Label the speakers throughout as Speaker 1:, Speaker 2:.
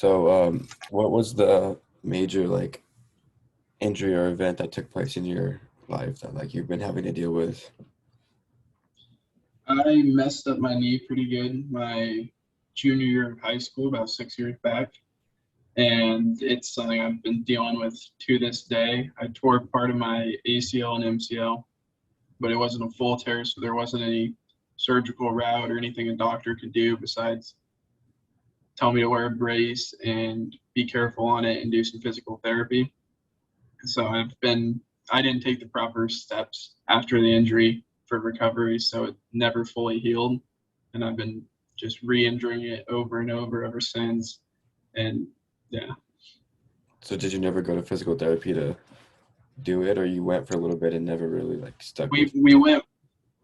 Speaker 1: What was the major injury or event that took place in your life that you've been having to deal with?
Speaker 2: I messed up my knee pretty good my junior year of high school, about 6 years back. And it's something I've been dealing with to this day. I tore part of my ACL and MCL, but it wasn't a full tear, so there wasn't any surgical route or anything a doctor could do besides tell me to wear a brace and be careful on it and do some physical therapy. So I didn't take the proper steps after the injury for recovery, so it never fully healed. And I've been just re-injuring it over and over ever since. And yeah,
Speaker 1: So did you never go to physical therapy to do it, or you went for a little bit and never really stuck
Speaker 2: we
Speaker 1: with?
Speaker 2: we went.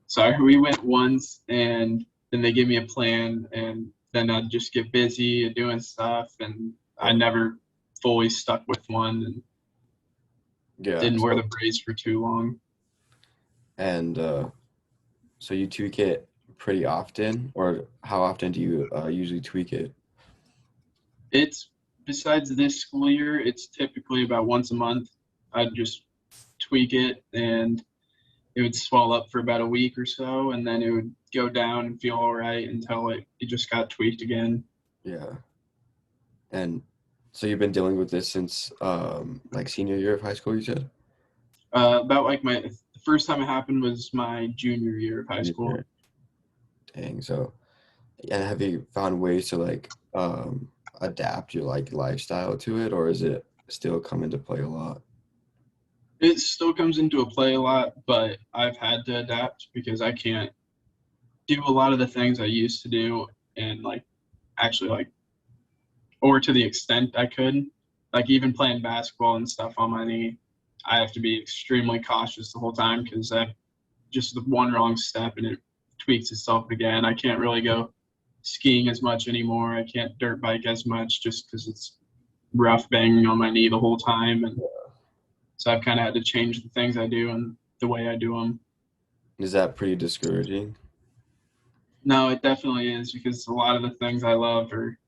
Speaker 2: Sorry, we went once, and then they gave me a plan, and then I'd just get busy and doing stuff, and I
Speaker 1: Yeah.
Speaker 2: never fully stuck with one and
Speaker 1: Yeah.
Speaker 2: didn't wear the
Speaker 1: So
Speaker 2: brace for too long.
Speaker 1: and so you tweak it pretty often, or how often do you usually tweak it?
Speaker 2: It's besides this school year, it's typically about once a month. I'd just tweak it and it would swell up for about a week or so, and then it would go down and feel all right until it just got tweaked again.
Speaker 1: Yeah. And so you've been dealing with this since senior year of high school, you said?
Speaker 2: About like the first time it happened was my junior year of high
Speaker 1: Junior
Speaker 2: school.
Speaker 1: year. Dang. So and have you found ways to adapt your lifestyle to it, or is it still come into play a lot?
Speaker 2: It still comes into a play a lot, but I've had to adapt because I can't do a lot of the things I used to do and actually or to the extent I could. Like even playing basketball and stuff on my knee, I have to be extremely cautious the whole time because I just the one wrong step and it tweaks itself again. I can't really go skiing as much anymore. I can't dirt bike as much just because it's rough banging on my knee the whole time. And so I've kind of had to change the things I do and the way I do them.
Speaker 1: Is that pretty discouraging?
Speaker 2: No, it definitely is because a lot of the things I love are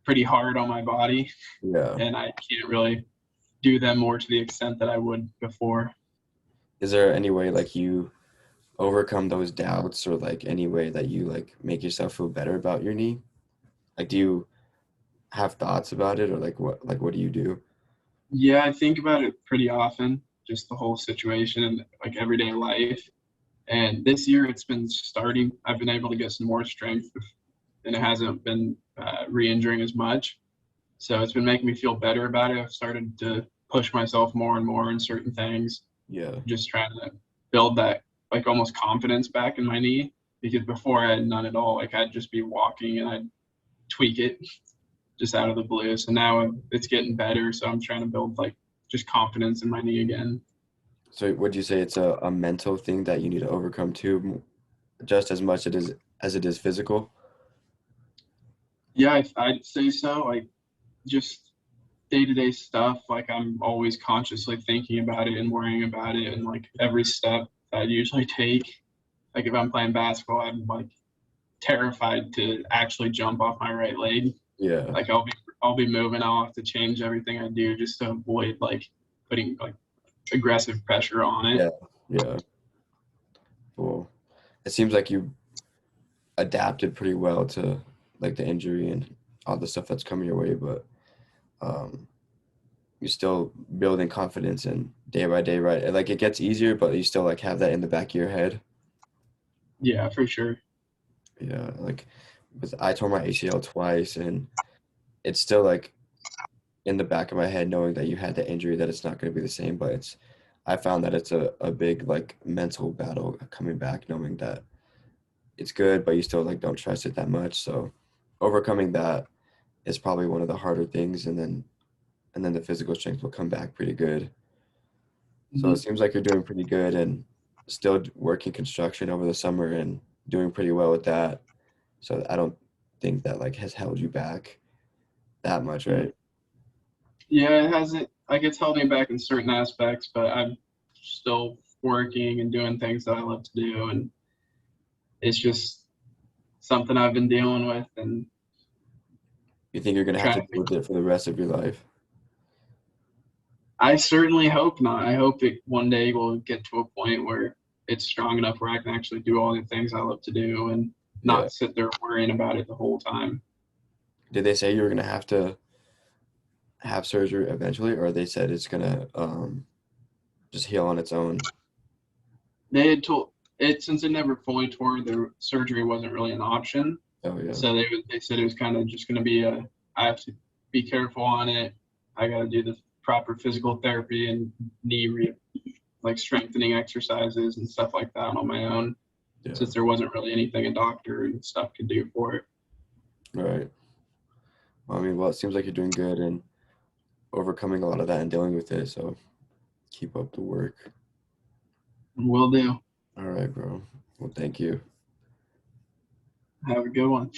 Speaker 2: pretty hard on my body
Speaker 1: Yeah.
Speaker 2: and I can't really do them more to the extent that I would before.
Speaker 1: Is there any way you overcome those doubts, or any way that you make yourself feel better about your knee? Do you have thoughts about it, or what do you do?
Speaker 2: Yeah, I think about it pretty often, just the whole situation and like everyday life. And this year it's been starting. I've been able to get some more strength and it hasn't been re-injuring as much. So it's been making me feel better about it. I've started to push myself more and more in certain things,
Speaker 1: Yeah.
Speaker 2: just trying to build that like almost confidence back in my knee because before I had none at all. Like I'd just be walking and I'd tweak it just out of the blue. So now it's getting better. So I'm trying to build like just confidence in my knee again.
Speaker 1: So would you say it's a mental thing that you need to overcome too, just as much as it is physical?
Speaker 2: Yeah, I'd say so. Like just day-to-day stuff, like I'm always consciously thinking about it and worrying about it and like every step I usually take. Like if I'm playing basketball, I'm like terrified to actually jump off my right leg.
Speaker 1: Yeah.
Speaker 2: Like I'll be moving, I'll have to change everything I do just to avoid like putting like aggressive pressure on it.
Speaker 1: Yeah. Yeah. Well, it seems like you adapted pretty well to the injury and all the stuff that's coming your way, but um, you're still building confidence and day by day, right? It gets easier, but you still have that in the back of your head.
Speaker 2: Yeah, for sure.
Speaker 1: Yeah, I tore my ACL twice, and it's still in the back of my head knowing that you had the injury that it's not going to be the same. But I found that it's a big mental battle coming back, knowing that it's good, but you still don't trust it that much. So overcoming that is probably one of the harder things, and then the physical strength will come back pretty good. So it
Speaker 2: Mhm.
Speaker 1: seems like you're doing pretty good and still working construction over the summer and doing pretty well with that. So I don't think that has held you back that much, right?
Speaker 2: Yeah, it hasn't. Like it's held me back in certain aspects, but I'm still working and doing things that I love to do, and it's just something I've been dealing with, and
Speaker 1: You think you're gonna have
Speaker 2: trying
Speaker 1: to
Speaker 2: to
Speaker 1: deal with it for the rest of your life?
Speaker 2: I certainly hope not. I hope it one day will get to a point where it's strong enough where I can actually do all the things I love to do and
Speaker 1: Yeah.
Speaker 2: not sit there worrying about it the whole time.
Speaker 1: Did they say you were gonna have to have surgery eventually, or they said it's gonna just heal on its own?
Speaker 2: They had told it since it never fully tore, the surgery wasn't really an option.
Speaker 1: Oh yeah.
Speaker 2: So they said it was kind of just going to be I have to be careful on it. I got to do the proper physical therapy and like strengthening exercises and stuff like that on my own,
Speaker 1: Yeah.
Speaker 2: since there wasn't really anything a doctor and stuff could do for it.
Speaker 1: Right. Well, I mean, well, it seems like you're doing good and overcoming a lot of that and dealing with it. So keep up the work.
Speaker 2: Will do.
Speaker 1: All right, bro. Well, thank you.
Speaker 2: Have a good one.